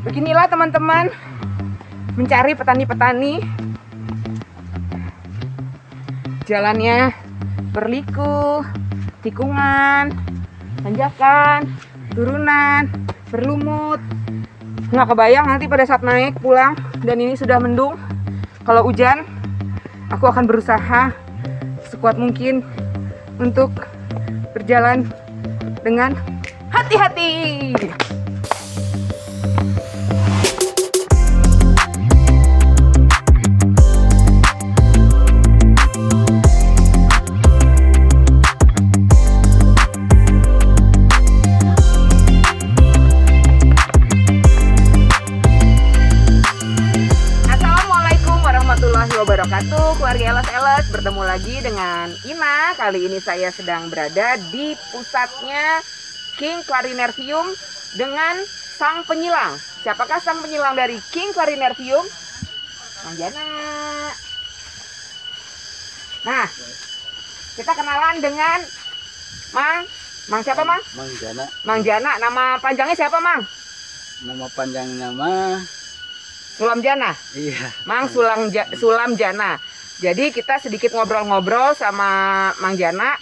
Beginilah teman-teman, mencari petani-petani. Jalannya berliku, tikungan, tanjakan, turunan, berlumut. Nggak kebayang nanti pada saat naik pulang dan ini sudah mendung. Kalau hujan, aku akan berusaha sekuat mungkin untuk berjalan dengan hati-hati. Keluarga LS bertemu lagi dengan Ina. Kali ini saya sedang berada di pusatnya King Clarinervium dengan sang penyilang. Siapakah sang penyilang dari King Clarinervium? Mang Jana. Nah, kita kenalan dengan Mang siapa Mang? Mang Jana. Mang Jana. Nama panjangnya siapa Mang? Nama panjangnya mah Sulam Jana. iya. Mang Sulam Jana. Jadi kita sedikit ngobrol-ngobrol sama Mang Jana.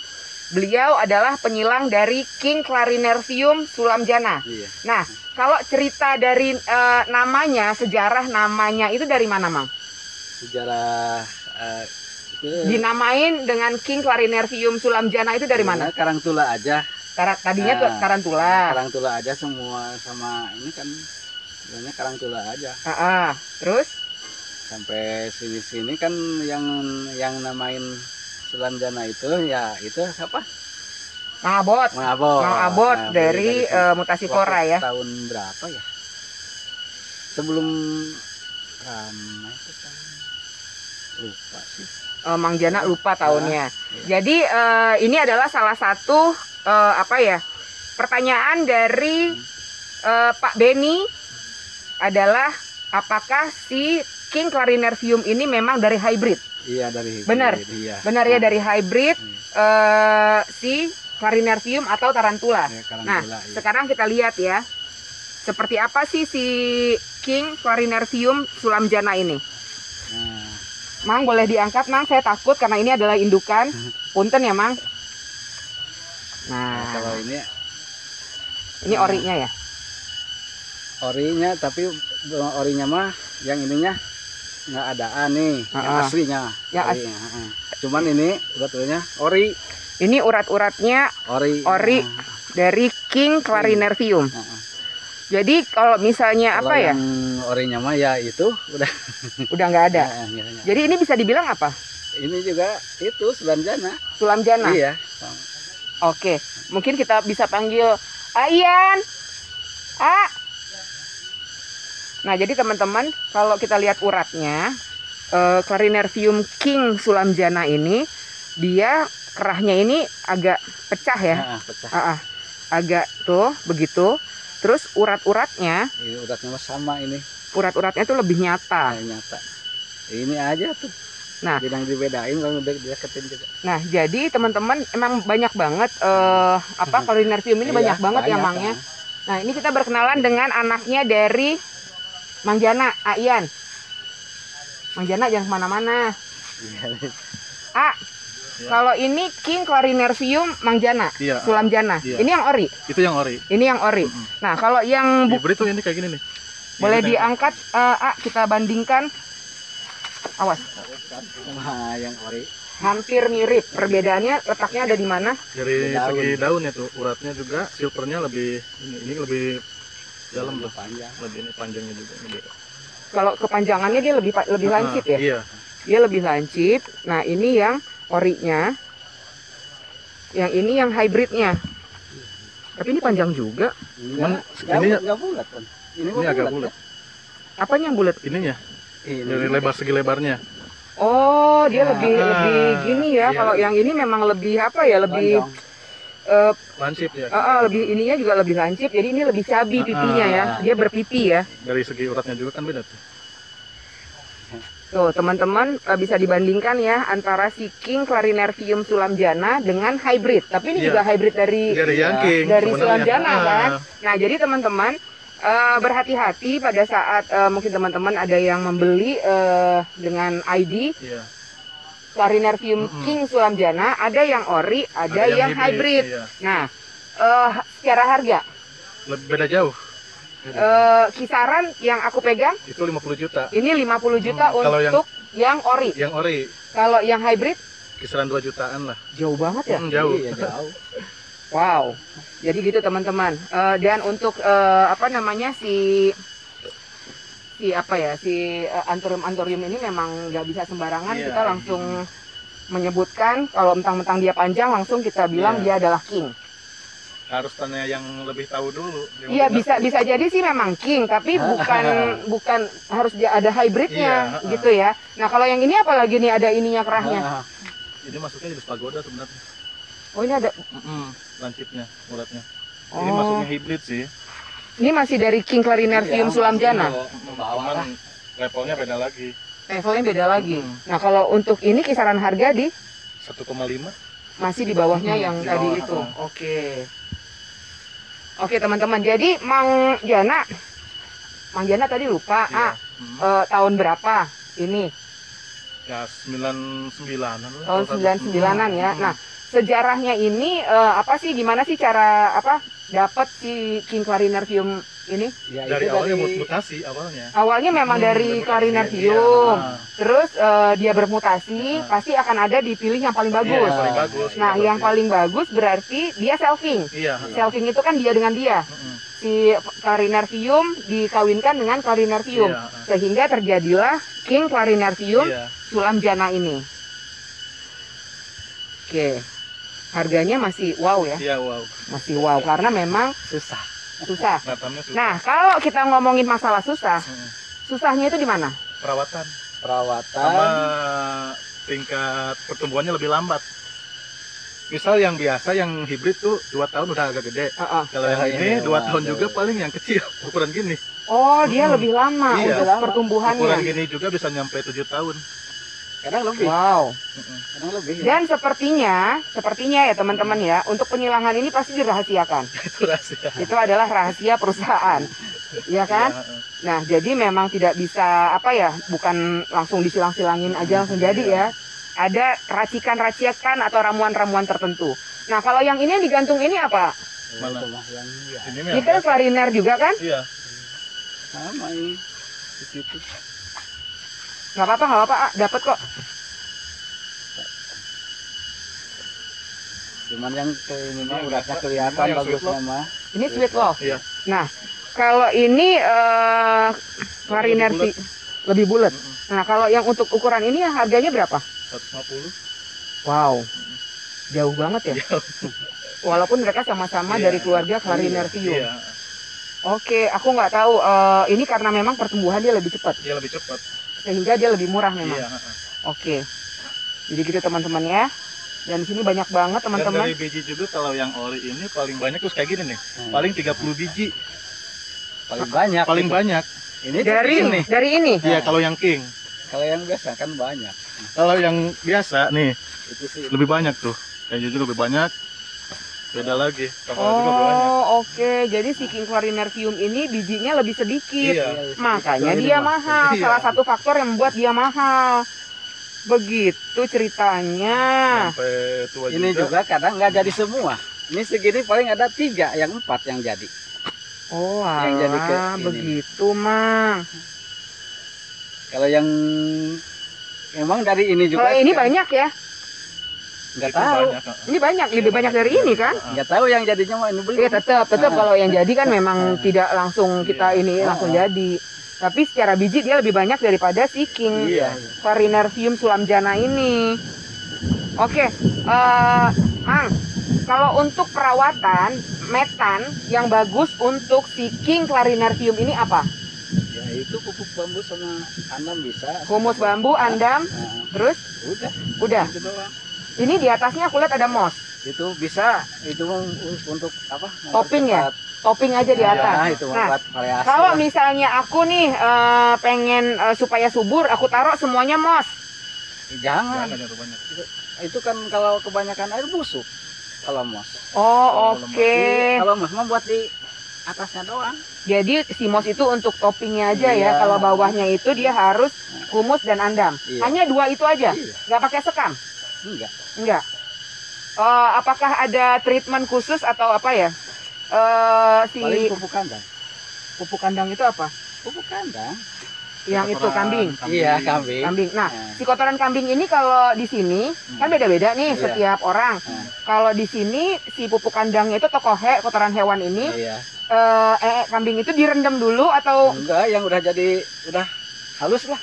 Beliau adalah penyilang dari King Clarinervium Sulam Jana. Iya. Nah, kalau cerita dari namanya, sejarah namanya itu dari mana, Mang? Sejarah Dinamain dengan King Clarinervium Sulam Jana itu dari mana? Karangtula aja. Tadinya Tarantula. Karangtula aja semua sama ini kan sebenarnya Karangtula aja. Terus? Sampai sini kan yang namain Sulam Jana itu ya itu siapa? Mang Abot. Mang Abot Nah, dari Mutasi Flora ya. Tahun berapa ya? Sebelum ramai itu tahun lupa sih. Mang Jana lupa tahunnya. Iya. Jadi ini adalah salah satu pertanyaan dari Pak Beni adalah apakah si King Clarinervium ini memang dari hybrid? Iya dari hybrid. Benar, iya. Benar ya dari hybrid si Clarinervium atau Tarantula. Ya, Nah, iya. sekarang kita lihat ya, seperti apa sih si King Clarinervium Sulam Jana ini? Nah. Mang boleh diangkat Mang, saya takut karena ini adalah indukan. Punten ya Mang. Nah, Kalau ini orinya ya? Orinya, tapi orinya mah yang ininya nggak ada nih, yang aslinya. Cuman ini urat-uratnya ori. Ini urat-uratnya ori dari King Clarinervium. Jadi kalau misalnya Kalau ya? Yang orinya mah ya itu udah nggak ada. Iya. Jadi ini bisa dibilang apa? Ini juga itu Sulam Jana. Sulam Jana. Iya. Oke, mungkin kita bisa panggil Ian. Nah, jadi teman-teman, kalau kita lihat uratnya, Clarinervium King Sulam Jana ini, dia kerahnya ini agak pecah ya. Pecah. Agak tuh, begitu. Terus urat-uratnya, Ini uratnya sama ini. Urat-uratnya tuh lebih nyata. Nyata. Ini aja tuh. Nah, yang dibedain kalau deketin juga. Nah, jadi teman-teman emang banyak banget Clarinervium ini banyak banget ya Mangnya. Nah, ini kita berkenalan dengan anaknya dari Mang Jana, Ian. Mang Jana jangan kemana-mana. Kalau ini King Clarinervium Mang Jana, Sulam Jana. Iya. Ini yang ori. Itu yang ori. Ini yang ori. Nah, kalau yang hybrid tuh ini kayak gini nih. boleh diangkat, kita bandingkan. Awas. Nah, yang ori. Hampir mirip. Perbedaannya letaknya ada di mana? Dari segi daunnya tuh, uratnya juga silvernya lebih ini lebih dalam tuh, panjang. lebih ini panjangnya juga. Kalau kepanjangannya dia lebih lancip ya? Iya. Dia lebih lancip. Nah, ini yang orinya. Yang ini yang hybridnya. Tapi ini panjang juga. Ini enggak bulat kan. Ini agak bulat. Apanya yang bulat? Ininya. Dari lebar segi lebarnya. Oh, dia lebih gini ya. Iya. Kalau yang ini memang lebih lebih lancip ya. Lebih ininya juga lebih lancip. Jadi ini lebih cabi pipinya ya. Dia berpipi ya. Dari segi uratnya juga kan beda tuh. Tuh teman-teman bisa dibandingkan ya antara si King Clarinervium Sulam Jana dengan hybrid. Tapi ini juga hybrid dari yang King, Sulam sebenarnya. Jana kan. Nah jadi teman-teman berhati-hati pada saat mungkin teman-teman ada yang membeli dengan ID Clarinervium King Sulamjana, ada yang ori, ada yang hybrid. Iya. Nah, secara harga Beda jauh. kisaran yang aku pegang Itu 50 juta. ini 50 juta Kalau untuk yang ori. Yang ori Kalau yang hybrid kisaran 2 jutaan lah. jauh banget ya. Jauh. Iya, jauh. Wow. Jadi gitu teman-teman. Dan untuk apa namanya si anthurium ini memang nggak bisa sembarangan. Iya. Kita langsung menyebutkan kalau mentang-mentang dia panjang langsung kita bilang dia adalah king. Harus tanya yang lebih tahu dulu. Iya, bisa jadi sih memang king, tapi bukan harus dia ada hybridnya gitu ya. Nah, kalau yang ini apalagi nih ada ininya kerahnya. Ini masuknya jenis pagoda sebenarnya. Oh, ini ada Lancipnya, uratnya. Oh. Ini masuknya hybrid sih. Ini masih dari King Clarinervium Sulamjana. Cuman levelnya beda lagi. Levelnya beda lagi. Nah, kalau untuk ini kisaran harga di 1,5. masih di bawahnya yang di tadi bawah. itu. Oke teman-teman. Jadi Mang Jana tadi lupa. Iya. Tahun berapa ini? Ya 99-an lah. Tahun 99-an ya. Nah, sejarahnya ini apa sih, gimana sih cara dapat si King Clarinervium ini? Ya, Dari itu awalnya mutasi awalnya. Awalnya memang dari bermutasi, Clarinervium. iya. Terus dia bermutasi, pasti akan ada dipilih yang paling bagus. Iya, paling bagus. Nah, yang paling bagus berarti dia selfing. Iya. Selfing itu kan dia dengan dia. Si Clarinervium dikawinkan dengan Clarinervium. Iya. Sehingga terjadilah King Clarinervium Iya. Sulamjana ini. Oke. Harganya masih wow ya. Iya, wow. Masih wow karena memang susah. Nathamnya susah. Nah, kalau kita ngomongin masalah susah, susahnya itu di mana? Perawatan Perawatan. sama tingkat pertumbuhannya lebih lambat. Misal yang biasa yang hibrid tuh 2 tahun udah agak gede. Kalau yang ini 2 tahun juga paling yang kecil, ukuran gini. Oh, dia lebih lama Iya. untuk pertumbuhannya. Ukuran gini juga bisa nyampe 7 tahun. Kadang lebih. Wow. Kadang lebih. Dan sepertinya ya teman-teman ya, untuk penyilangan ini pasti dirahasiakan. Itu rahasia. Itu adalah rahasia perusahaan. Ya kan? Nah, jadi memang tidak bisa bukan langsung disilang-silangin aja langsung jadi ya. Ada racikan-racikan atau ramuan-ramuan tertentu. Nah, kalau yang ini yang digantung ini apa? Mana? Ini kan Clariner juga kan? Iya. Sama ini. Di situ. Nggak apa-apa, dapat kok. Cuman yang ini mah uratnya kelihatan yang bagusnya sweet mah. Ini sweet loaf. Iya. Nah, kalau ini Clariner lebih bulat. Nah, kalau yang untuk ukuran ini harganya berapa? 150. Wow, jauh banget ya. Walaupun mereka sama-sama dari keluarga Clarinervium. Iya. Oke, aku nggak tahu. Ini karena memang pertumbuhan dia lebih cepat, Dia lebih cepat. sehingga dia lebih murah memang. Iya. Oke, jadi gitu teman-teman ya. Dan di sini banyak banget Dan teman-teman. dari biji juga kalau yang ori ini paling banyak terus kayak gini nih. Paling 30 biji. Paling banyak. Paling gitu. banyak. Ini Dari ini. Iya, kalau yang king. Kalau yang biasa kan banyak. Kalau yang biasa nih Itu sih. lebih banyak tuh. Kayak gitu lebih banyak. Beda lagi. Kalau juga lebih banyak. Oh, oke. Jadi si King Clarinervium ini bijinya lebih sedikit. Iya. Makanya Itu dia ini, Mas. mahal. Iya. Salah satu faktor yang membuat dia mahal. Begitu ceritanya. Sampai tua Ini juga kadang nggak jadi semua. Ini segini paling ada 3, yang 4 yang jadi. Oh, Yang jadi ke alah, ini. begitu, Mang. Kalau yang emang dari ini juga. Kalau ini banyak ya? Nggak tahu. Ini banyak, lebih banyak dari ini kan? Nggak tahu yang jadinya mah ini belum. Iya, tetap kalau yang jadi kan memang tidak langsung kita ini langsung jadi. Tapi secara biji dia lebih banyak daripada si King Iya. Clarinervium Sulamjana ini. Oke, Mang, kalau untuk perawatan metan yang bagus untuk si King Clarinervium ini apa? Ya itu pupuk bambu sama andam bisa. Humus bambu, andam, Nah, terus udah. itu doang. Ini di atasnya aku lihat ada moss. Itu bisa, itu untuk apa? Topping ya? Topping aja di atas. Ya, itu Nah, buat variasi. kalau lah. misalnya aku nih pengen supaya subur, aku taruh semuanya moss. Jangan. Jangan banyak. Itu kan kalau kebanyakan air busuk. Kalau mos. Oh, oke. Kalau mos mah buat di atasnya doang. Jadi simos itu untuk toppingnya aja ya. Kalau bawahnya itu dia harus humus dan andam. Hanya 2 itu aja. Nggak pakai sekam? Enggak. Apakah ada treatment khusus atau apa ya? Paling pupuk kandang. Pupuk kandang itu apa? Pupuk kandang. Yang itu kambing. Iya, kambing. Nah, si kotoran kambing ini kalau di sini kan beda-beda nih setiap orang. Kalau di sini si pupuk kandangnya itu tokohe, kotoran hewan ini. Kambing itu direndam dulu atau enggak, yang udah halus lah.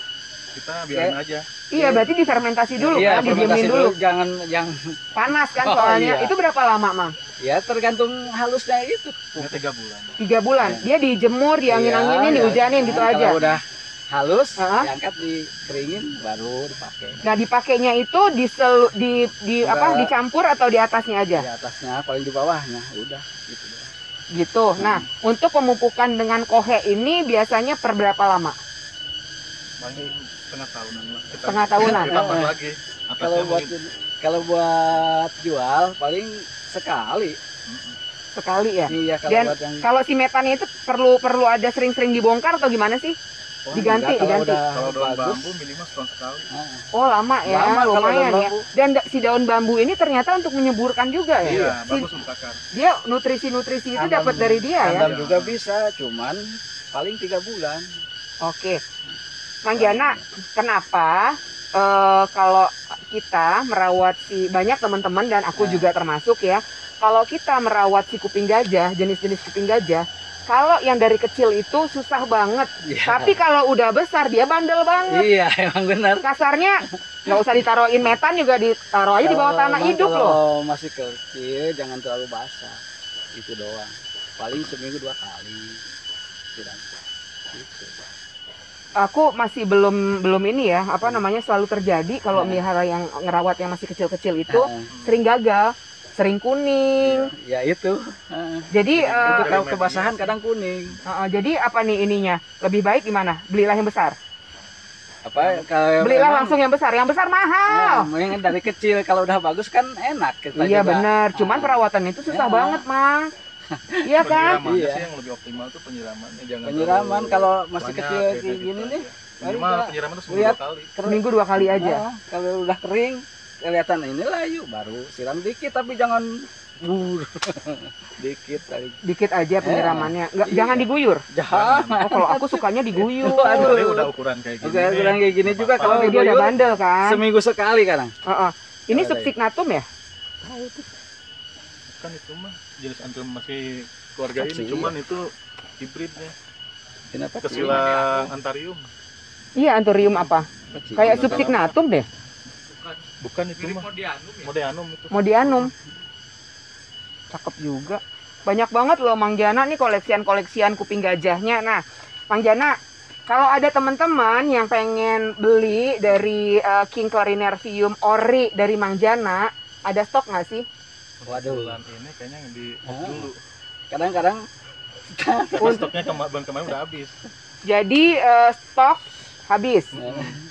Kita biarin aja. Iya, berarti difermentasi dulu kan, didiemin dulu. Jangan yang panas kan soalnya. Itu berapa lama, Mang? Ya tergantung halusnya itu. 3 bulan. 3 bulan. Dia dijemur, diangin-anginin, dihujanin gitu aja. Kalau udah halus, diangkat, dikeringin, baru dipakai. Nah, dipakainya itu dicampur atau di atasnya aja? Di atasnya, paling di bawahnya, udah gitu. Gitu. Nah, untuk pemupukan dengan kohe ini biasanya per berapa lama? Paling setengah tahunan lah. Setengah tahunan. Ditambah lagi. Kalau buat jual paling sekali. Sekali ya? Iya, dan kalau si metannya itu perlu ada sering-sering dibongkar atau gimana sih? Diganti. Kalau daun bambu minimal setahun sekali. Oh, lama ya, lumayan ya. Dan si daun bambu ini ternyata untuk menyuburkan juga ya? Iya, bagus untuk akar. Dia nutrisi-nutrisi itu dapat dari dia ya? Andam juga bisa, cuman paling 3 bulan. Oke. Mang Jana, kenapa kalau kita merawat banyak teman-teman dan aku juga termasuk ya, kalau kita merawat si kuping gajah, jenis-jenis kuping gajah, kalau yang dari kecil itu susah banget. Tapi kalau udah besar dia bandel banget. Iya, emang benar. Kasarnya nggak usah ditaruhin metan, juga ditaruh aja di bawah tanah hidup loh. Kalau masih kecil jangan terlalu basah. Itu doang. Paling seminggu 2 kali. Gitu. Aku masih belum ini ya, selalu terjadi kalau melihara yang ngerawat yang masih kecil-kecil itu sering gagal, sering kuning. Ya itu. Jadi itu kalau kebasahan kadang kuning. Jadi apa nih ininya? Lebih baik gimana? Belilah yang besar. Belilah langsung yang besar mahal. Yang dari kecil kalau udah bagus kan enak. Iya benar, cuman perawatannya itu susah banget, Mang. Iya kan? Penyiramannya sih yang lebih optimal tuh penyiramannya. Penyiraman kalau masih kecil kayak gini nih. Minimal penyiraman tuh seminggu 2 kali. Seminggu 2 kali aja. Kalau udah kering kelihatan ini layu, baru siram dikit tapi jangan dikit aja penyiramannya. Jangan diguyur. Jangan. Kalau aku sukanya diguyur. Ini udah ukuran kayak gini. Ukuran kayak gini juga kalau dia udah bandel kan. Seminggu sekali kadang. Ini subsignatum ya? Kan itu mah jenis antum masih keluarga ini, cuman itu hibridnya. Kenapa? Kesilang antarium. Iya, antarium apa? Kayak subsignatum deh. Bukan itu mah. Modianum itu. Modianum. Cakep juga. Banyak banget loh Mang Jana nih koleksian kuping gajahnya. Nah, Mang Jana, kalau ada teman-teman yang pengen beli dari King Clarinervium ori dari Mang Jana, ada stok nggak sih? Waduh, ini kayaknya yang di dulu. Kadang-kadang stoknya kemarin udah habis. Jadi stok habis.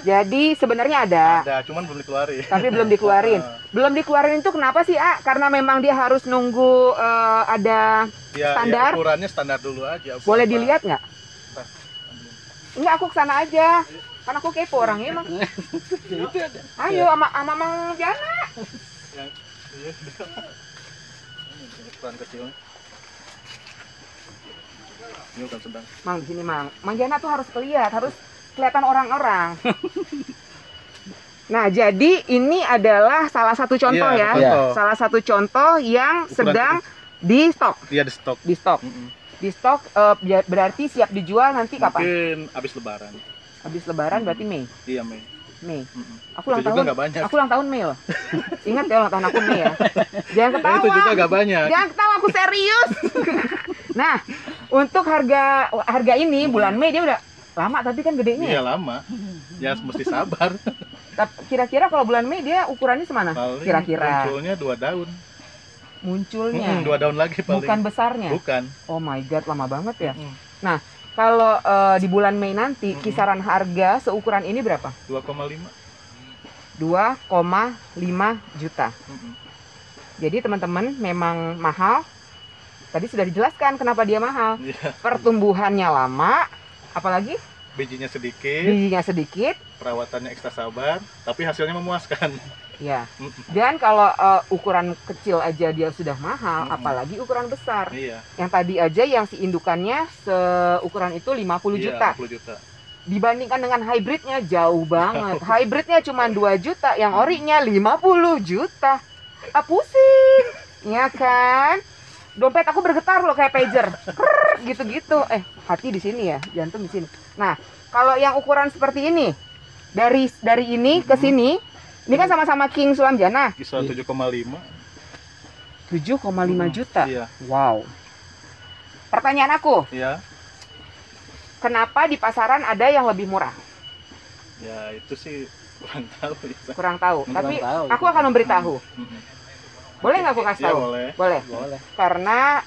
Jadi sebenarnya ada. Ada, cuman belum dikeluarin. Tapi belum dikeluarin. Belum dikeluarin itu kenapa sih, A? Karena memang dia harus nunggu ada standar. Ya, ukurannya standar dulu aja. Boleh dilihat nggak? Enggak, aku kesana aja. Kan aku kepo orangnya emang. Ayo sama Mang Jana. Iya. Ukuran kecil. Ini bukan sedang. Mang, di sini Mang. Mang Jana tuh harus kelihatan orang-orang. Nah, jadi ini adalah salah satu contoh ya. Salah satu contoh yang sedang di stok. Iya, di stok. Di stok. Di stok berarti siap dijual nanti kapan? Mungkin habis lebaran. Habis lebaran berarti Mei. Iya, Mei. Aku ulang tahun. Aku ulang tahun Mei loh. Ingat ya ulang tahun aku Mei ya. Jangan ketawa. Itu juga gak banyak. Jangan ketawa, aku serius. Nah, untuk harga ini bulan Mei dia udah lama tapi kan gedenya. Iya, lama. Ya mesti sabar. Kira-kira kalau bulan Mei dia ukurannya semana? Kira-kira. Munculnya 2 daun. Munculnya. 2 daun lagi paling. Bukan besarnya. Bukan. Oh my god, lama banget ya. Nah, kalau di bulan Mei nanti kisaran harga seukuran ini berapa? 2,5. 2,5 juta. Jadi teman-teman memang mahal. tadi sudah dijelaskan kenapa dia mahal. Pertumbuhannya lama, apalagi bijinya sedikit, perawatannya ekstra sabar, tapi hasilnya memuaskan. Ya. Dan kalau ukuran kecil aja dia sudah mahal, apalagi ukuran besar. Iya. Yang tadi aja yang si indukannya seukuran itu 50 juta. 50 juta. Dibandingkan dengan hybridnya jauh banget. Hybridnya cuma 2 juta, yang orinya 50 juta. Pusing, ya kan? Dompet aku bergetar loh kayak pager, gitu-gitu. Hati di sini ya, jantung di sini. Nah, kalau yang ukuran seperti ini, dari ini ke sini, ini kan sama-sama King Sulamjana. Kisah 7,5. 7,5 juta. Iya. Wow. Pertanyaan aku. Iya. Kenapa di pasaran ada yang lebih murah? Ya itu sih kurang tahu. Kurang tahu. Tapi aku akan memberitahu. Boleh nggak aku kasih tahu? Boleh. Boleh. Karena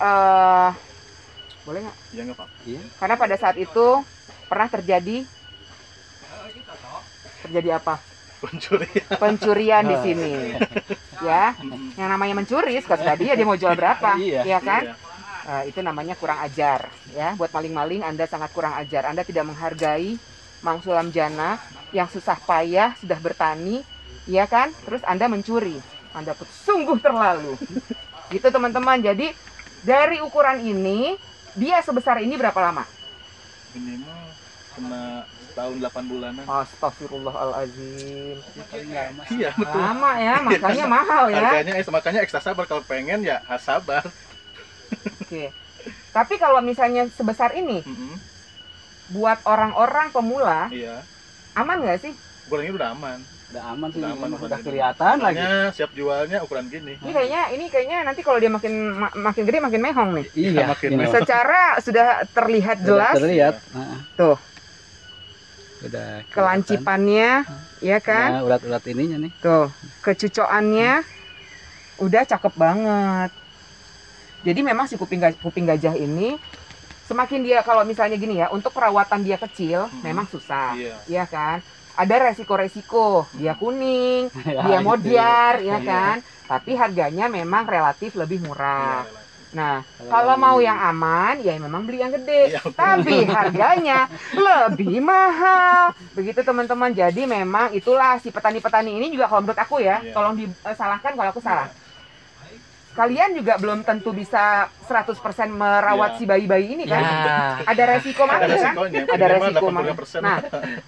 boleh nggak? Ya nggak apa-apa. Iya. Karena pada saat itu pernah terjadi apa? Pencurian di sini. Ya, yang namanya mencuri, suka-suka dia mau jual berapa, ya kan? Itu namanya kurang ajar, ya. Buat maling-maling Anda sangat kurang ajar. Anda tidak menghargai Mang Sulamjana yang susah payah sudah bertani, ya kan? Terus Anda mencuri. Anda sungguh terlalu. Gitu teman-teman. Jadi dari ukuran ini dia sebesar ini berapa lama? Ini mah kena tahun 8 bulanan. Astagfirullahaladzim. Iya betul. Lama ya, makanya mahal ya. Makanya ekstra sabar, kalau pengen ya sabar. Oke. Tapi kalau misalnya sebesar ini, buat orang-orang pemula, aman nggak sih? Ukuran ini udah aman. Udah aman sih, udah kelihatan lagi. Siap jualnya ukuran gini. Ini kayaknya nanti kalau dia makin gede makin mehong nih. Iya, makin mehong. Secara sudah terlihat jelas. Terlihat. Tuh. Udah kelancipannya, ya kan? Nah, urat-urat ininya nih. Tuh, kecucoannya udah cakep banget. Jadi memang si kuping gajah ini semakin dia, kalau misalnya gini ya, untuk perawatan dia kecil memang susah, ya kan? Ada resiko-resiko, dia kuning, dia modiar, ya kan? Tapi harganya memang relatif lebih murah. Nah, kalau mau yang aman, ya memang beli yang gede. Tapi harganya lebih mahal. Begitu teman-teman. Jadi memang itulah si petani-petani ini juga, kalau menurut aku ya, tolong disalahkan kalau aku salah. Kalian juga belum tentu bisa 100% merawat si bayi-bayi ini kan? Ada resiko mati kan? Ada resiko mati. Nah,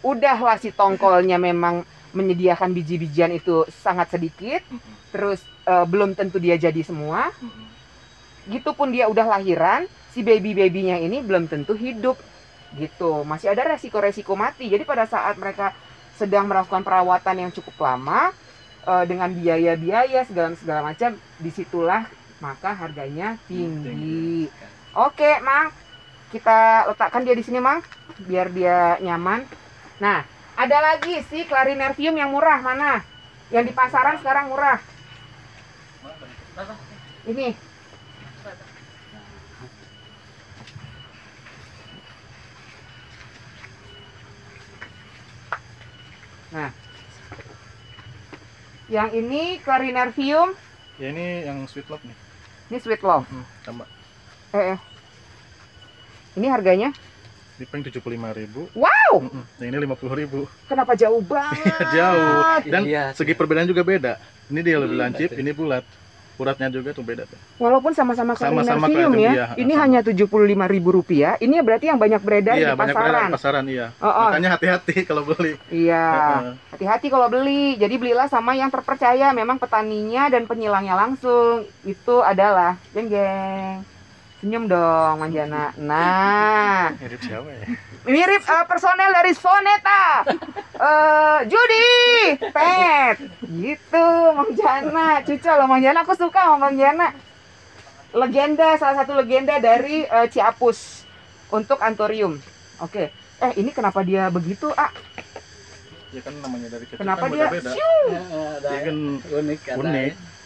udahlah si tongkolnya memang menyediakan biji-bijian itu sangat sedikit. Terus belum tentu dia jadi semua. Gitupun dia udah lahiran, si baby-babynya ini belum tentu hidup. Gitu, masih ada resiko-resiko mati. Jadi pada saat mereka sedang melakukan perawatan yang cukup lama, dengan biaya-biaya segala macam, disitulah maka harganya tinggi. Oke, Mang, kita letakkan dia di sini, Mang, biar dia nyaman. Nah, ada lagi si Clarinervium yang murah, mana? Yang di pasaran sekarang murah. Ini. Nah, yang ini Clarinervium. Ya ini yang Sweet Love nih. Ini Sweet Love. Tambah. Ini harganya? Di peng 75.000. Wow. Yang ini 50.000. Kenapa jauh banget? Jauh. Dan segi perbedaan juga beda. Ini dia lebih lancip, ini bulat. Uratnya juga tuh beda tuh. Walaupun sama-sama Clarinervium ya. Ini hanya Rp75.000. Ini berarti yang banyak beredar di pasaran. Iya, banyak beredar di pasaran, iya. Makanya hati-hati kalau beli. Iya, hati-hati kalau beli. Jadi belilah sama yang terpercaya, memang petaninya dan penyilangnya langsung. Itu adalah jeng-jeng. Senyum dong, Manjana. Nah, mirip siapa ya? Mirip personel dari Soneta. Judi, Pet. Gitu, Manjana. Cucu loh, Manjana. Aku suka sama Manjana. Legenda, salah satu legenda dari Ciapus untuk Anthurium. Oke. Ini kenapa dia begitu, Ya kan namanya dari kecil. Kenapa kan dia? beda-beda. Dia kan unik.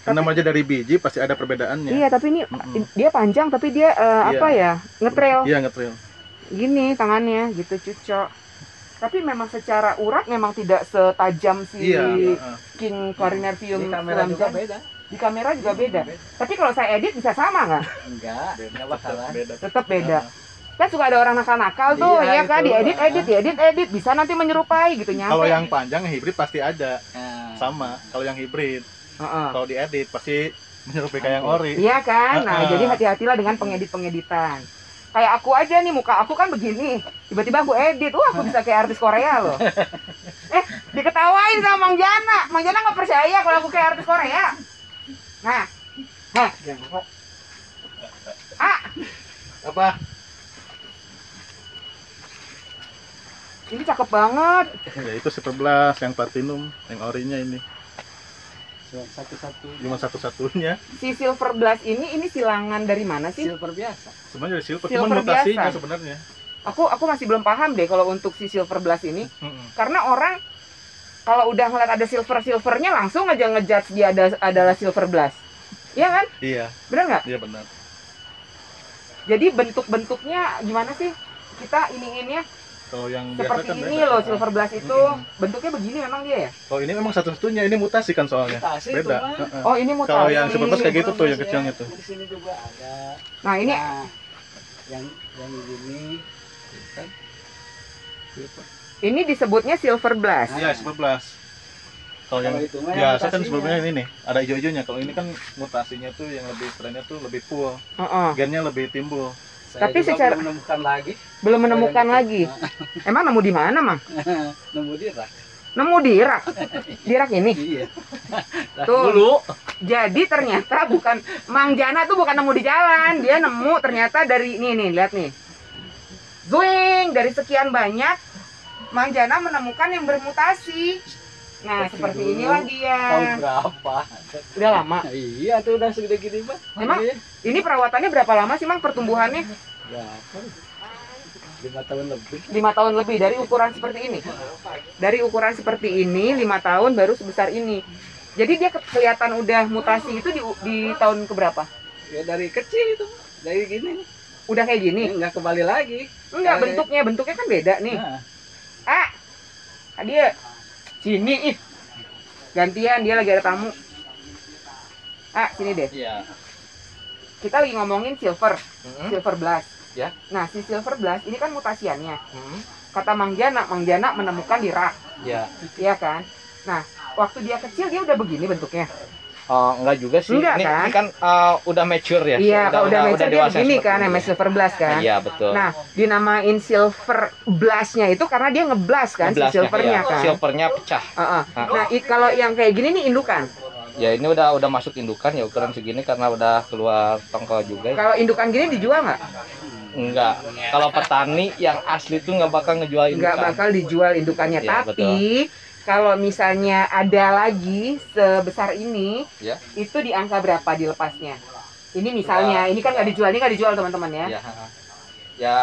Karena namanya dari biji pasti ada perbedaannya. Iya, tapi ini dia panjang, tapi dia apa ya? Ngetrail. Iya, ngetrail. Gini tangannya, gitu cucok. Tapi memang secara urat memang tidak setajam si King Clarinervium. Di kamera juga beda. Di kamera juga beda. Tapi kalau saya edit bisa sama nggak? Enggak bakalan. Tetap beda. Kan suka ada orang nakal-nakal tuh, Iya, ya kan, itu. diedit, bisa nanti menyerupai gitu nyampe. Kalau yang panjang hibrid pasti ada. Sama. Kalau yang hibrid, kalau diedit pasti menyerupai kayak yang ori. Iya kan? Nah, jadi hati-hatilah dengan pengeditan. Kayak aku aja nih, muka aku kan begini. Tiba-tiba aku edit, wah aku bisa kayak artis Korea loh. Diketawain sama Mang Jana. Mang Jana nggak percaya kalau aku kayak artis Korea. Nah. Apa? Ini cakep banget. Ya itu Silver Blast yang platinum, yang orinya ini. Cuma satu-satunya. Si Silver Blast ini silangan dari mana sih? Silver biasa. Sebenarnya dari silver, Silver cuma mutasinya biasa. sebenarnya. Aku masih belum paham deh kalau untuk si Silver Blast ini. Karena orang kalau udah ngeliat ada silvernya langsung aja ngejudge dia adalah Silver Blast. Iya kan? Iya. Benar nggak? Iya benar. Jadi bentuk-bentuknya gimana sih? Kita iniinnya Kalau yang seperti biasa kan ini beda. loh, Silver Blast itu bentuknya begini memang dia ya? Kalau ini memang satu-satunya, ini mutasi kan soalnya. Mutasi Beda. itu, Bang. Oh ini mutasi. Kalau yang Silver Blast kayak gitu tuh, yang kecilnya tuh. Di sini juga ada. Nah ini yang ini kan ini disebutnya Silver Blast. Iya, Silver Blast. Kalau yang itu mah yang biasa kan mutasinya. sebelumnya ini nih, ada hijau-hijaunya. Kalau ini kan mutasinya tuh yang lebih kerennya tuh lebih full. Gennya lebih timbul. Tapi juga secara- belum menemukan lagi. Belum menemukan lagi. Emang nemu di mana, Mang? Nemu di rak. Nemu di rak. Di rak ini. Iya. Tuh. Dulu. Jadi ternyata bukan Mang Jana tuh bukan nemu di jalan, dia nemu ternyata dari nih lihat nih. Zuing, dari sekian banyak Mang Jana menemukan yang bermutasi. Nah, seperti inilah dia. Tahun berapa? Udah lama. Iya tuh udah segede gini, Pak. Emang Iya. ini perawatannya berapa lama sih, Mang, pertumbuhannya? Berapa? 5 tahun lebih. 5 tahun lebih dari ukuran seperti ini. Dari ukuran seperti ini 5 tahun baru sebesar ini. Jadi dia kelihatan udah mutasi itu di tahun keberapa? Ya dari kecil itu, Pak. Dari gini nih. Udah kayak gini? Nggak kembali lagi. Enggak, Kayak- bentuknya kan beda nih. Nah, Dia sini ih. Gantian, dia lagi ada tamu. Sini deh. iya. Kita lagi ngomongin Silver Blast. Ya. Nah, si Silver Blast ini kan mutasiannya. Kata Mang Jana menemukan di rak. Ya. Iya kan? Nah, waktu dia kecil dia udah begini bentuknya. Enggak juga sih. Enggak, ini, kan? ini kan udah mature ya. Iya, kalau udah mature dia dewasa begini seperti kan, ini. namanya Silver Blast kan. Iya, betul. Nah, dinamain Silver Blast-nya itu karena dia ngeblast kan, si Ngeblastnya, silvernya iya. kan. Silvernya pecah. Nah, kalau yang kayak gini nih indukan. Ya ini udah masuk indukan ya, ukuran segini karena udah keluar tongkol juga ya. Kalau indukan gini dijual nggak? Enggak. Kalau petani yang asli tuh nggak bakal ngejual indukan. Nggak bakal dijual indukannya. Iya, Tapi kalau misalnya ada lagi sebesar ini, Ya. itu di angka berapa dilepasnya? Ini misalnya, ini kan nggak dijual teman-teman ya. Ya, ya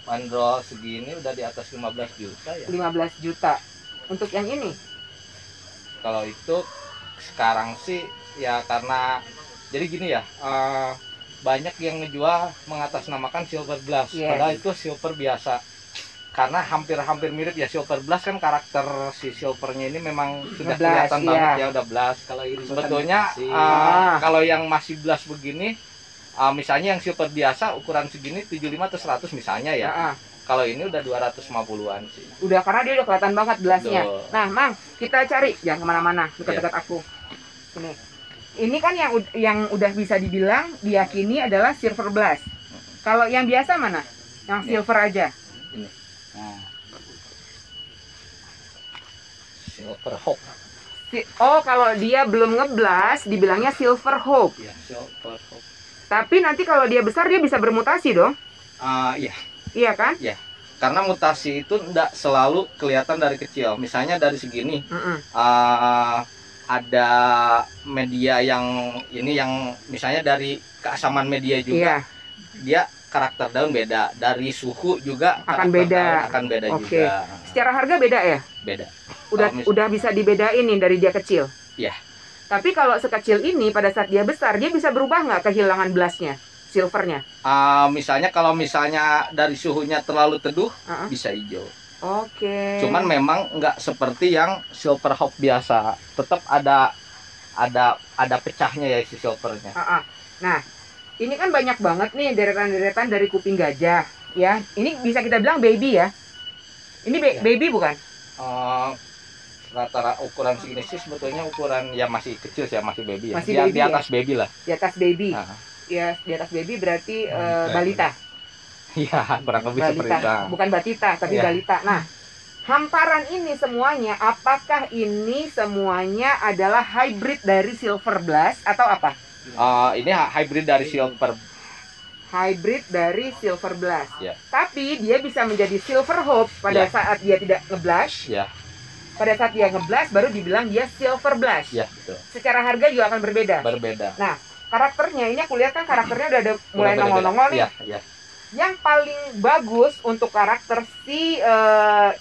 bandrol segini udah di atas 15 juta ya. 15 juta. Untuk yang ini? Kalau itu sekarang sih ya karena jadi gini ya, banyak yang ngejual mengatasnamakan Silver Blast, Yes. padahal itu silver biasa. Karena hampir mirip ya, Silver Blast kan karakter si silvernya ini memang sudah Nge-blast, kelihatan iya. banget ya udah blast. Kalau ini Sebetulnya kalau yang masih blast begini, misalnya yang silver biasa ukuran segini 75 atau 100 misalnya ya. Kalau ini udah 250-an sih. Udah, karena dia udah kelihatan banget blastnya. Betul. Nah, Mang, kita cari, jangan kemana-mana, dekat-dekat aku. Sini. Ini kan yang udah bisa dibilang diyakini adalah Silver Blast. Kalau yang biasa mana? Yang silver aja. Nah, Silver Hope. Kalau dia belum ngeblast, dibilangnya Silver Hope. Ya, Silver Hope. Tapi nanti kalau dia besar, dia bisa bermutasi dong. Iya. Iya kan? Karena mutasi itu tidak selalu kelihatan dari kecil. Misalnya dari segini, ada media yang ini yang misalnya dari keasaman media juga, dia karakter daun beda. Dari suhu juga Akan karakter beda. daun akan beda Oke. juga. Secara harga beda ya? Beda. Udah bisa dibedain nih dari dia kecil. Iya. Tapi kalau sekecil ini pada saat dia besar, dia bisa berubah nggak kehilangan blastnya, silvernya? Misalnya kalau misalnya dari suhunya terlalu teduh, bisa hijau. Oke. Cuman memang nggak seperti yang Silver Hope biasa. Tetap ada ada pecahnya ya si silvernya. Nah, ini kan banyak banget nih deretan-deretan dari kuping gajah ya. Ini bisa kita bilang baby ya. Ini baby bukan? Rata-rata ukuran segini sih sebetulnya ukuran ya masih kecil sih ya, masih baby ya. Masih di atas ya? baby lah. Di atas baby. Ya, di atas baby berarti balita. Iya, kurang lebih seperti itu. Bukan batita, tapi balita. Nah, hamparan ini semuanya, apakah ini semuanya adalah hybrid dari Silver Blast atau apa? Ini hybrid dari Silver. Hybrid dari Silver Blast. Ya. Tapi dia bisa menjadi Silver Hope pada saat dia tidak ngeblush. Ya. Pada saat dia ngeblush baru dibilang dia Silver Blast. Ya, betul. Secara harga juga akan berbeda. Berbeda. Nah, karakternya ini aku lihat kan karakternya udah ada mulai nongol-nongol nih. Iya. Yang paling bagus untuk karakter si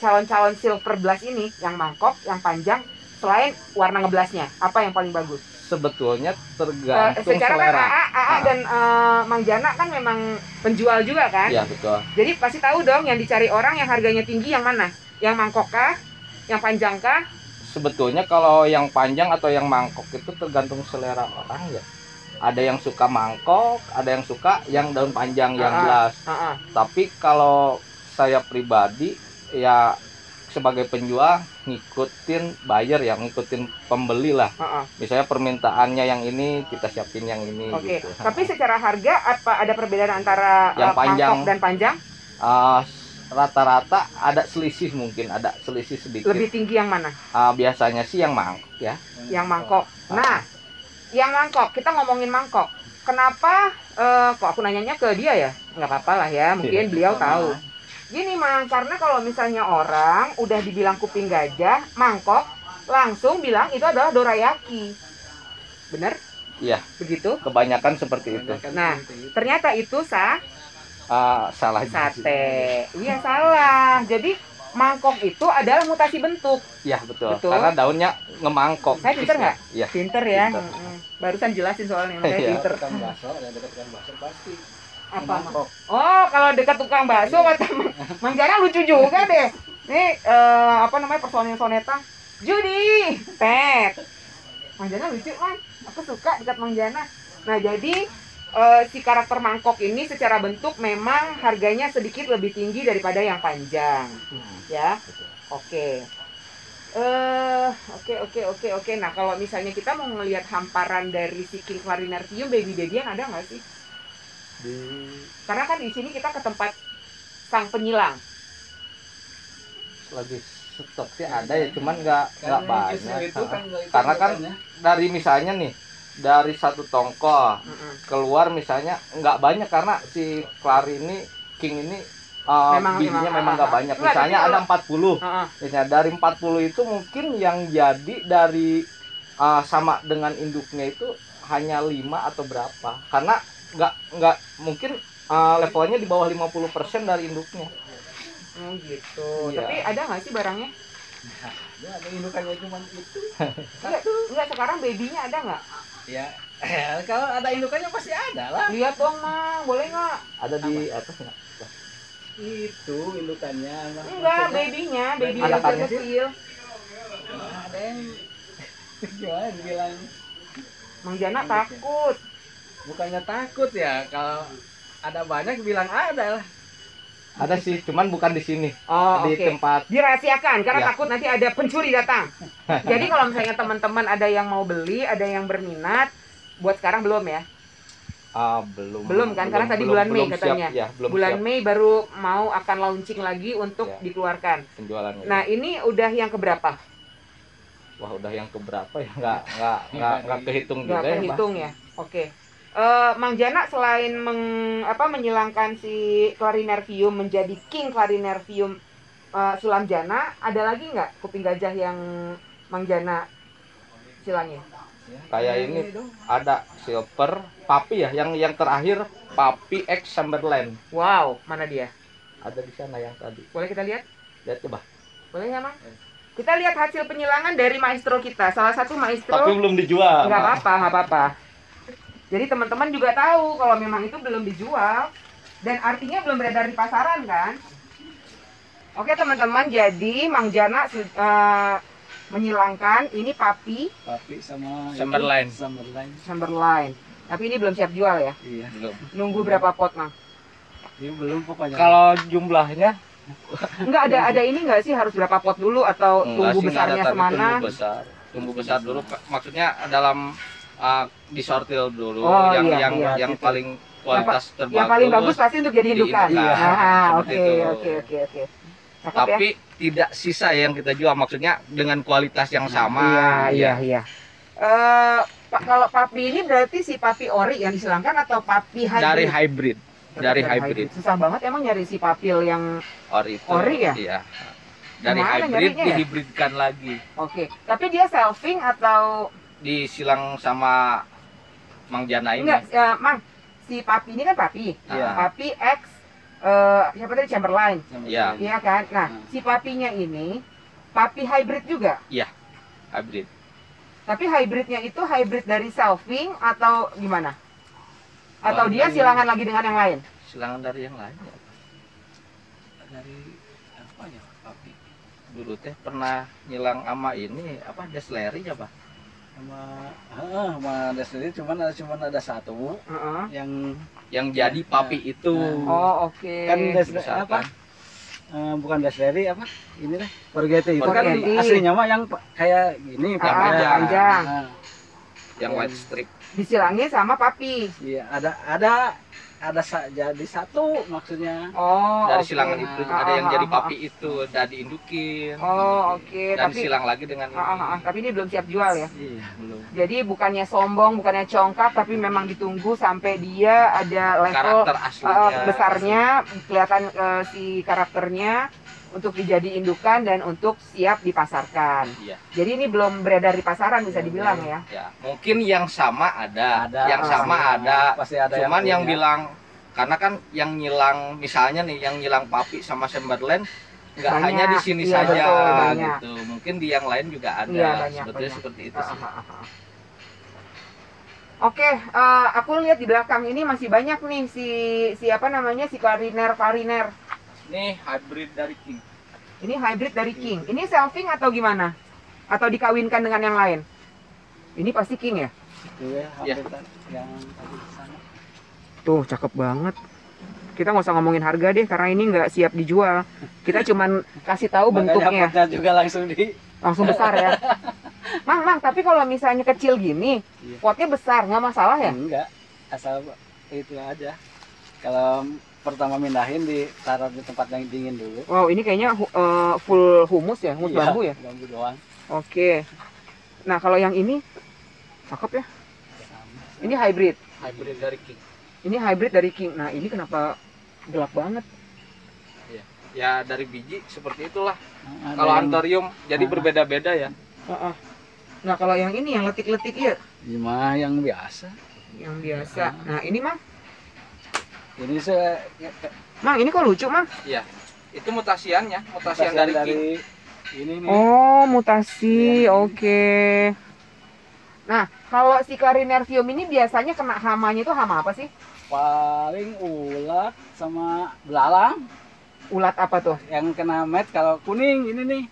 calon-calon Silver Blast ini, yang mangkok, yang panjang, selain warna ngeblasnya, apa yang paling bagus? Sebetulnya tergantung secara selera. kan AA dan Mang Jana kan memang penjual juga kan? Iya, betul. Jadi pasti tahu dong yang dicari orang yang harganya tinggi yang mana? Yang mangkok kah? Yang panjang kah? Sebetulnya kalau yang panjang atau yang mangkok itu tergantung selera orang ya. Ada yang suka mangkok, ada yang suka yang daun panjang yang gelas. Tapi kalau saya pribadi ya sebagai penjual ngikutin buyer ya, ngikutin pembeli lah. Misalnya permintaannya yang ini kita siapin yang ini. Oke. Gitu. Tapi secara harga apa ada perbedaan antara yang panjang mangkok dan panjang? Rata-rata ada selisih, mungkin ada selisih sedikit. Lebih tinggi yang mana? Biasanya sih yang mangkok ya. Yang mangkok. Nah, yang mangkok, kita ngomongin mangkok. Kenapa kok aku nanyanya ke dia ya? Nggak apa-apa lah ya, mungkin beliau tahu. Gini Mang, karena kalau misalnya orang udah dibilang kuping gajah, mangkok, langsung bilang itu adalah dorayaki. Bener? Iya. Begitu? Kebanyakan seperti itu. Nah, ternyata itu salah. Sate. Iya, salah. Jadi mangkok itu adalah mutasi bentuk. Iya, betul. Karena daunnya ngemangkok. Saya pinter nggak? Iya. Pinter ya. Barusan jelasin soalnya. Saya pinter. Dekat bakso pasti. Apa? Oh, kalau dekat tukang bakso kata Mang Jana lucu juga deh. Nih apa namanya personil soneta? Judi, Pet. Mang Jana lucu kan? Aku suka dekat Mang Jana. Nah, jadi si karakter mangkok ini secara bentuk memang harganya sedikit lebih tinggi daripada yang panjang. Ya. Oke. Oke. Nah, kalau misalnya kita mau ngelihat hamparan dari si King Clarinertium baby-babyan ada nggak sih? Karena kan di sini kita ke tempat sang penyilang. Lagi stok sih ada ya, cuman nggak banyak. Karena kan dari misalnya nih dari satu tongkol keluar misalnya nggak banyak, karena si King ini bijinya memang nggak banyak. Misalnya ada 40. Misalnya dari 40 itu mungkin yang jadi dari sama dengan induknya itu hanya 5 atau berapa. Karena nggak mungkin levelnya di bawah 50% dari induknya. Oh gitu. Iya. Tapi ada nggak sih barangnya? Ya, ada indukannya cuma itu. Enggak, sekarang babynya ada nggak? Ya, kalau ada indukannya pasti ada lah. Lihat dong Mang, boleh nggak? Ada di atas nggak? Itu indukannya. Enggak, babynya, baby yang kecil. Ada yang gimana dibilang? Mang Jana takut. Bukannya takut ya, kalau ada banyak bilang ada lah. Ada sih, cuman bukan di sini. Oh, di tempat dirahasiakan karena ya. takut nanti ada pencuri datang. Jadi kalau misalnya teman-teman ada yang mau beli, ada yang berminat, buat sekarang belum ya? Belum kan, karena tadi bulan Mei katanya. Siap, ya, bulan Mei baru mau akan launching lagi untuk dikeluarkan. Penjualannya. Nah, ini udah yang keberapa? Wah, udah yang keberapa ya? Nggak kehitung juga. Nggak kehitung ya. Oke. Mang Jana selain menyilangkan si Clarinervium menjadi King Clarinervium Sulam Jana, ada lagi nggak kuping gajah yang Mang Jana silangin? Kayak ini ada silver Papi ya, yang terakhir Papi X Chamberlain. Wow, mana dia? Ada di sana yang tadi. Boleh kita lihat? Lihat coba. Boleh ya, Mang? Kita lihat hasil penyilangan dari maestro kita. Salah satu maestro. Tapi belum dijual. Nggak apa-apa. Jadi teman-teman juga tahu kalau memang itu belum dijual dan artinya belum beredar di pasaran kan. Oke teman-teman, jadi Mang Jana menyilangkan ini papi sama Chamberlain. Chamberlain. Tapi ini belum siap jual ya? Iya. Belum. Nunggu berapa pot, Mang? Ini belum pokoknya. Kalau jumlahnya Enggak ada ini enggak sih harus berapa pot dulu atau tunggu besarnya semana? Tunggu besar dulu. Maksudnya dalam disortil dulu Oh, yang paling kualitas terbagus. Yang paling bagus pasti untuk jadi indukan. Oke. Tapi tidak sisa yang kita jual, maksudnya dengan kualitas yang sama. Iya. Kalau papi ini berarti si papi ori yang disilangkan atau papi hybrid? Dari hybrid. Susah banget emang nyari si papil yang ori ya? Iya. Dari hybrid dihibridkan lagi. Oke. Tapi dia selfing atau disilang sama Mang Jana ini? Enggak, Mang. Si papi ini kan papi. Papi X siapa tadi Chamberlain. Iya. Iya kan? Nah, si papinya ini papi hybrid juga? Iya. Hybrid. Tapi hybridnya itu hybrid dari selfing atau gimana? Atau dia silangan lagi dengan yang lain? Silangan dari yang lain ya. Dari apa ya, papi? Dulu teh pernah nyilang sama ini apa Desleri ya, Pak? Sama Desleri cuman ada satu yang jadi papi itu. Oh, oke. Kan Desleri apa? Bukan Desleri apa? Ini deh. Forgetti itu kan aslinya mah yang kayak gini panjang. Yang white strip. Disilangin sama papi. Iya, jadi satu maksudnya. Oh, dari silangan itu ada yang jadi papi itu udah diindukin. Oh, oke. Dan silang lagi dengan ini. Tapi ini belum siap jual ya? Iya, belum. Jadi bukannya sombong, bukannya congkak, tapi memang ditunggu sampai dia ada level karakter aslinya. Besarnya, kelihatan si karakternya untuk dijadi indukan dan untuk siap dipasarkan. Iya. Jadi ini belum beredar di pasaran bisa dibilang ya. Ya, mungkin yang sama ada. Yang sama ada. Pasti ada. Cuman yang bilang karena kan yang nyilang misalnya nih yang nyilang papi sama Chamberlain nggak hanya di sini saja gitu. Mungkin di yang lain juga ada. Sebetulnya seperti itu sih. Oke, aku lihat di belakang ini masih banyak nih si apa namanya si Klariner. Ini hybrid dari King. Ini hybrid dari King. Ini selfing atau gimana? Atau dikawinkan dengan yang lain? Ini pasti King ya? Iya, yang tadi sana. Tuh, cakep banget. Kita nggak usah ngomongin harga deh, karena ini nggak siap dijual. Kita cuman kasih tahu bentuknya. Makanya juga langsung besar ya. Mang, tapi kalau misalnya kecil gini, potnya besar, nggak masalah ya? Enggak, asal itu aja. Kalau pertama mindahin ditaruh di tempat yang dingin dulu. Wow, ini kayaknya full humus ya, humus bambu ya? Bambu doang. Oke. Nah, kalau yang ini cakep ya? Ini hybrid. Hybrid dari King. Ini hybrid dari King. Nah, ini kenapa gelap banget? Ya dari biji seperti itulah. Kalau anthurium jadi berbeda-beda ya. Nah, kalau yang ini yang letik-letik ya? Gimana yang biasa? Yang biasa. Nah, ini Mang. Ini Mang, ini kok lucu, Mang? Iya. Itu mutasiannya, mutasian dari King. Ini nih. Oh, mutasi. Oke. Nah, kalau si Clarinervium ini biasanya kena hamanya itu hama apa sih? Paling ulat sama belalang. Ulat apa tuh? Yang kena met kalau kuning ini nih.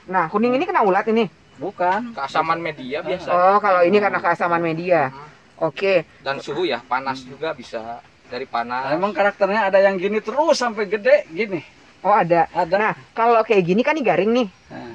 Nah, kuning ini kena ulat ini? Bukan. Keasaman media biasa. Oh, kalau ini karena keasaman media. Oke. Dan suhu ya, panas juga bisa. Dari panas. Emang karakternya ada yang gini terus sampai gede gini. Oh, ada. Nah, kalau kayak gini kan nih garing nih.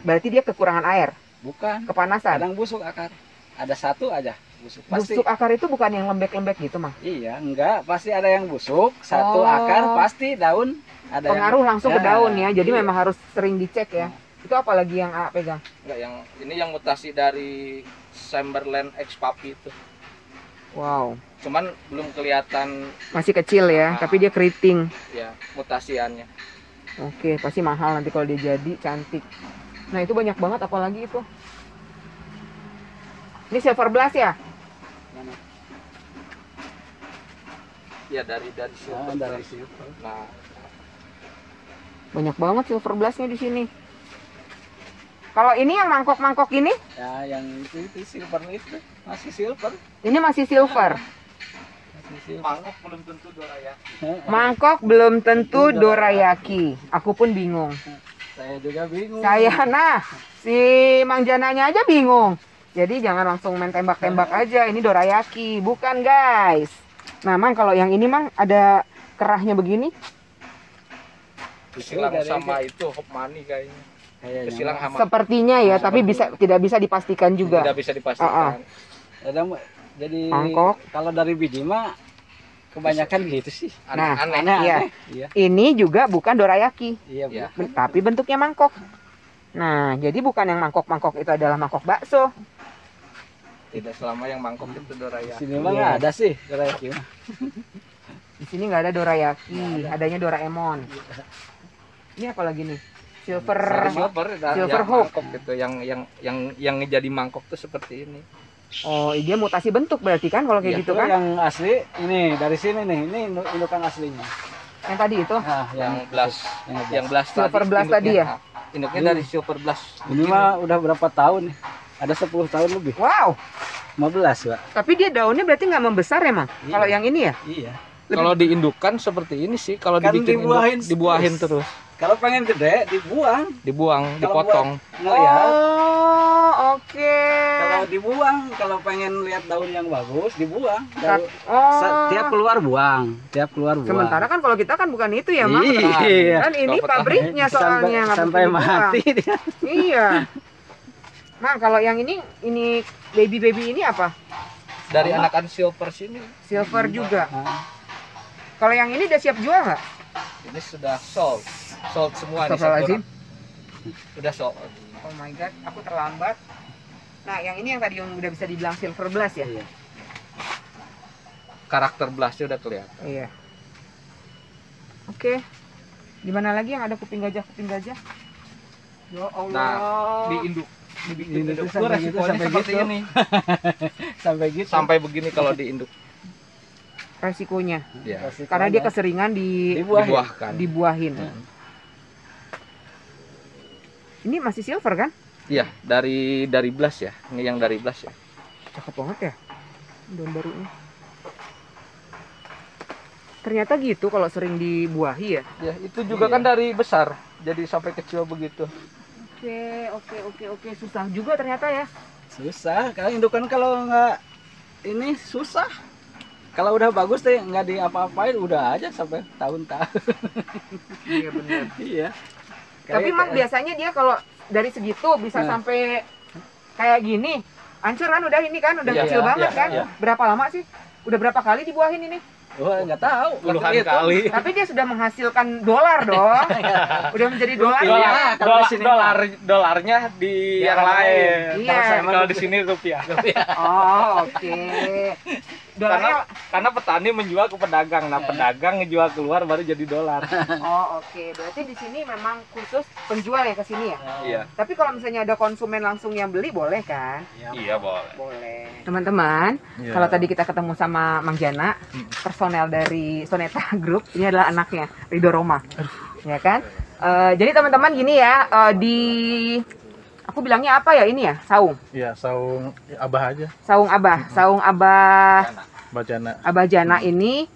Berarti dia kekurangan air. Bukan. Kepanasan. Kadang busuk akar. Ada satu aja busuk. Pasti. Busuk akar itu bukan yang lembek-lembek gitu, Mang? Iya, enggak. Pasti ada yang busuk. Satu akar pasti daun. Ada pengaruh langsung ke daun ya. Jadi memang harus sering dicek ya. Itu apalagi yang A pegang? Enggak, yang ini yang mutasi dari Chamberlain X Papi itu. Wow. Cuman belum kelihatan. Masih kecil ya, tapi dia keriting. Ya, mutasiannya. Oke, pasti mahal nanti kalau dia jadi cantik. Nah, itu banyak banget apalagi itu. Ini silver blast ya? Mana? Ya, dari silver. Dari silver. Nah, banyak banget silver blastnya di sini. Kalau ini yang mangkok-mangkok ini? Ya, yang itu silver itu masih silver. Ini masih silver. mangkok belum tentu dorayaki. Mangkok belum tentu dorayaki. Aku pun bingung. Saya juga bingung. Si Mang Jananya aja bingung. Jadi jangan langsung main tembak-tembak aja. Ini dorayaki, bukan guys. Nah, Mang, kalau yang ini Mang ada kerahnya begini. Kesilang sama itu hop money kayaknya. Kesilang sama. Sepertinya ya, tapi tidak bisa dipastikan juga. Tidak bisa dipastikan. Jadi mangkok. Kalau dari biji mah kebanyakan gitu sih. Aneh. Iya. Ini juga bukan dorayaki. Iya. Tapi bentuknya mangkok. Nah, jadi bukan yang mangkok-mangkok itu adalah mangkok bakso. Tidak selama yang mangkok itu dorayaki. Sini mah nggak ada sih dorayaki. Di sini nggak ada dorayaki, adanya Doraemon. Ini apa lagi nih? Silver hook gitu. Yang jadi mangkok tuh seperti ini. Oh, dia mutasi bentuk berarti kan kalau kayak gitu kan? Yang asli ini dari sini nih, ini indukan aslinya. Yang tadi itu? Nah, yang blast silver blast tadi ya? Induknya dari silver blast. Ini mah udah berapa tahun nih? Ada 10 tahun lebih. Wow. 15, Pak. Tapi dia daunnya berarti nggak membesar ya, Mang? Iya. Kalau yang ini ya? Iya. Kalau diindukan seperti ini sih, kalau Kan dibikin dibuahin terus. Kalau pengen gede dipotong. Oh, oke. Kalau dibuang, kalau pengen lihat daun yang bagus dibuang. Oh. Tiap keluar buang. Sementara kan kalau kita kan bukan itu ya, Mang. Iya. Kan ini pabriknya soalnya nggak sampai mungkin mati dibuang. dia. Iya. Mang, kalau yang ini baby ini apa? Dari anakan silver sini. Silver juga. Kalau yang ini udah siap jual nggak? Ini sudah sold semua nih. Sudah sold. Oh my god, aku terlambat. Nah, yang ini yang tadi yang udah bisa dibilang silver blast ya? Iya. Karakter blastnya udah kelihatan. Iya. Oke. Di mana lagi yang ada kuping gajah? Ya Allah. Nah, diinduk sampai seperti gitu. ini. Sampai begini kalau diinduk. Resikonya. Ya. Karena dia keseringan dibuahin. Ini masih silver kan? Iya, dari blast ya. Ini yang dari blast ya. Cakep banget ya. Daun barunya. Ternyata gitu kalau sering dibuahi ya. Ya, itu juga kan dari besar. Jadi sampai kecil begitu. Oke. Susah juga ternyata ya. Susah, kalau indukan kalau nggak ini susah. Kalau udah bagus deh nggak diapa-apain udah aja sampai tahun-tahun. Iya benar. Iya. Tapi Mang biasanya dia kalau dari segitu bisa sampai kayak gini. Hancur kan udah ini kan udah kecil banget kan. Berapa lama sih? Udah berapa kali dibuahin ini? Wah, nggak tahu. Puluhan kali. Tapi dia sudah menghasilkan dolar dong. Udah menjadi dolar ya. Dolarnya di yang lain. Iya. Kalau di sini rupiah. Oh, oke. Karena petani menjual ke pedagang. Nah, pedagang ngejual keluar baru jadi dolar. Oh, oke. Berarti di sini memang khusus penjual ya ke sini ya? Iya. Tapi kalau misalnya ada konsumen langsung yang beli boleh kan? Iya, boleh. Boleh. Teman-teman, kalau tadi kita ketemu sama Mang Jana, personel dari Soneta Group, ini adalah anaknya, Ridho Roma. Ya kan? Jadi teman-teman gini ya, aku bilangnya apa ya ini ya? Saung. Iya, saung Abah aja. Saung Abah, saung Abah. Abah Jana ini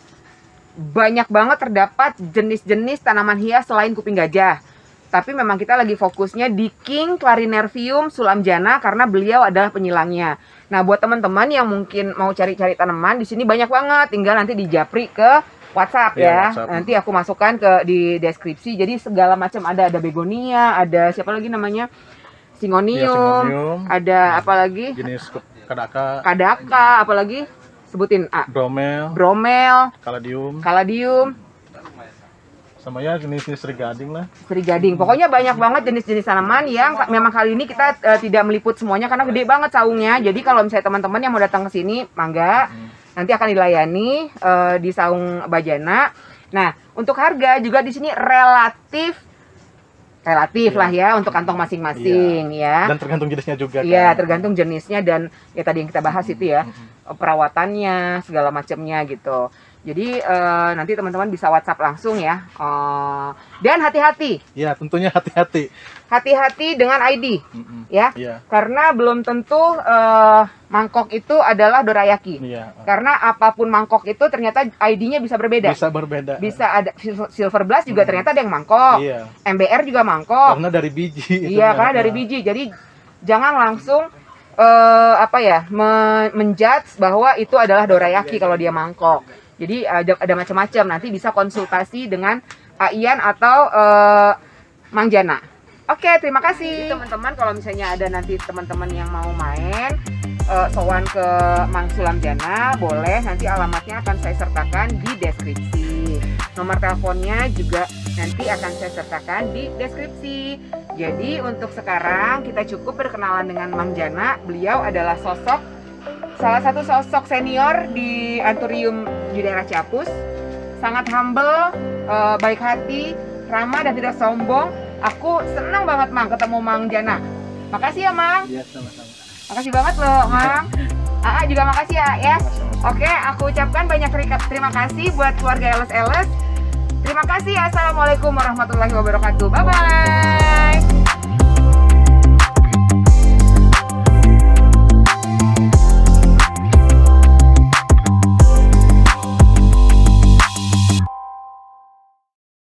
banyak banget terdapat jenis-jenis tanaman hias selain kuping gajah. Tapi memang kita lagi fokusnya di King Clarinervium Sulamjana karena beliau adalah penyilangnya. Nah, buat teman-teman yang mungkin mau cari-cari tanaman, di sini banyak banget. Tinggal nanti dijapri ke WhatsApp ya. WhatsApp. Nanti aku masukkan di deskripsi. Jadi segala macam ada begonia, ada siapa lagi namanya? Singonium, ada apa lagi? Jenis kadaka, apalagi? Sebutin bromel, kaladium. Sama ya jenis-jenis serigading. Pokoknya banyak banget jenis-jenis tanaman yang memang kali ini kita tidak meliput semuanya karena gede banget saungnya. Jadi kalau misalnya teman-teman yang mau datang ke sini, mangga. Nanti akan dilayani di saung Bajana. Nah, untuk harga juga di sini relatif lah ya untuk kantong masing-masing ya. Dan tergantung jenisnya juga kan. Iya, tergantung jenisnya dan ya tadi yang kita bahas itu ya. Perawatannya, segala macamnya gitu. Jadi nanti teman-teman bisa WhatsApp langsung ya. Dan hati-hati. Ya, tentunya hati-hati. Hati-hati dengan ID, ya. Karena belum tentu mangkok itu adalah dorayaki. Karena apapun mangkok itu ternyata ID-nya bisa berbeda. Bisa berbeda. Bisa ada silver blast juga ternyata ada yang mangkok. MBR juga mangkok. Karena dari biji. Iya, karena dari biji. Jadi jangan langsung menjudge bahwa itu adalah dorayaki kalau dia mangkok. Jadi ada macam-macam, nanti bisa konsultasi dengan Aian atau Mang Jana. Oke, terima kasih teman-teman. Kalau misalnya ada nanti teman-teman yang mau main sowan ke Mang Sulam Jana, boleh, nanti alamatnya akan saya sertakan di deskripsi. Nomor teleponnya juga nanti akan saya sertakan di deskripsi. Jadi untuk sekarang kita cukup berkenalan dengan Mang Jana. Beliau adalah salah satu sosok senior di Anturium di daerah Ciapus. Sangat humble, baik hati, ramah dan tidak sombong. Aku senang banget Mang ketemu Mang Jana. Makasih ya Mang. Iya, sama-sama. Makasih banget loh Mang. Aa juga makasih ya. Oke, aku ucapkan banyak terima kasih buat keluarga LS. Terima kasih. Assalamualaikum warahmatullahi wabarakatuh. Bye bye.